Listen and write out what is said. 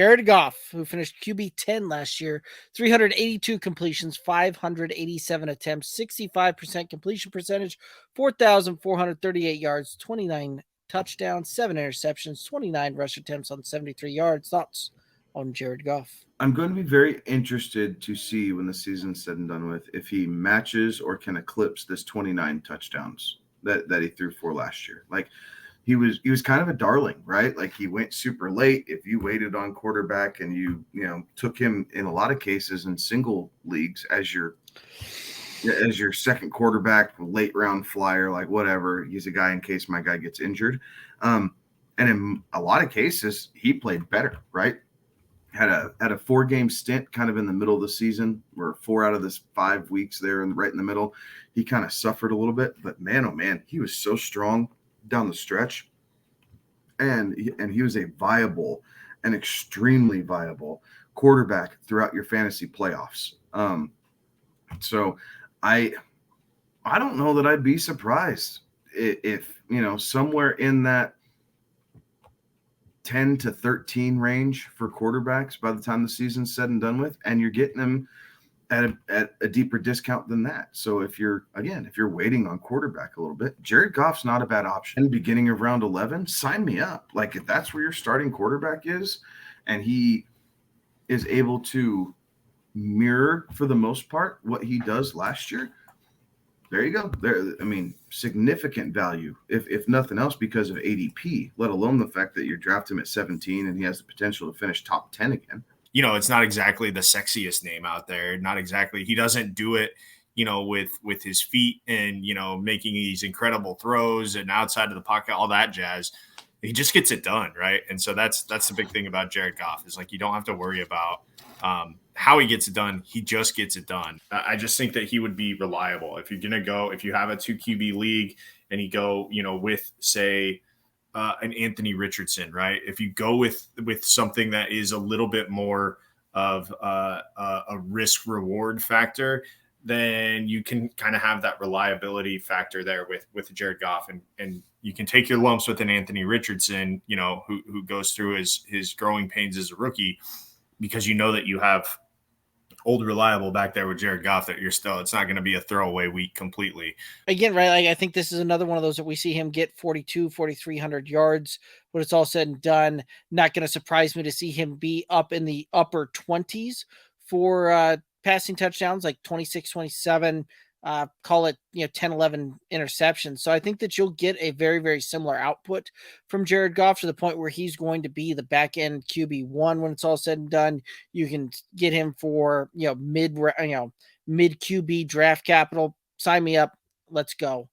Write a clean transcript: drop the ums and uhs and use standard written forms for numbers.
Jared Goff, who finished QB 10 last year, 382 completions, 587 attempts, 65% completion percentage, 4,438 yards, 29 touchdowns, 7 interceptions, 29 rush attempts on 73 yards. Thoughts on Jared Goff? I'm going to be very interested to see when the season's said and done with if he matches or can eclipse this 29 touchdowns that he threw for last year. Like he was kind of a darling, right? Like he went super late. If you waited on quarterback and you took him in a lot of cases in single leagues as your second quarterback, late round flyer, like whatever, he's a guy in case my guy gets injured. And in a lot of cases, he played better, right? Had a 4-game stint kind of in the middle of the season, or 4 out of this 5 weeks there and right in the middle. He kind of suffered a little bit, but man, oh man, he was so strong down the stretch. And he was a viable and extremely viable quarterback throughout your fantasy playoffs. So I don't know that I'd be surprised if somewhere in that 10 to 13 range for quarterbacks by the time the season's said and done with, and you're getting them at a deeper discount than that. So if you're waiting on quarterback a little bit, Jared Goff's not a bad option. Beginning of round 11, sign me up. Like if that's where your starting quarterback is, and he is able to mirror for the most part what he does last year, there you go. There, I mean, significant value, if nothing else, because of ADP, let alone the fact that you draft him at 17 and he has the potential to finish top 10 again. It's not exactly the sexiest name out there. Not exactly. He doesn't do it, with his feet and, making these incredible throws and outside of the pocket, all that jazz. He just gets it done, right? And so that's the big thing about Jared Goff is like you don't have to worry about how he gets it done. He just gets it done. I just think that he would be reliable. If you have a 2 QB league and you go, with say an Anthony Richardson, right? If you go with something that is a little bit more of a risk reward factor, then you can kind of have that reliability factor there with Jared Goff, and you can take your lumps with an Anthony Richardson, who goes through his growing pains as a rookie, because that you have old reliable back there with Jared Goff that it's not going to be a throwaway week completely. Again, right, like I think this is another one of those that we see him get 4,300 yards when it's all said and done. Not going to surprise me to see him be up in the upper 20s for passing touchdowns, like 26, 27, call it 10, 11 interceptions. So I think that you'll get a very, very similar output from Jared Goff to the point where he's going to be the back end QB1 when it's all said and done. You can get him for mid QB draft capital. Sign me up. Let's go.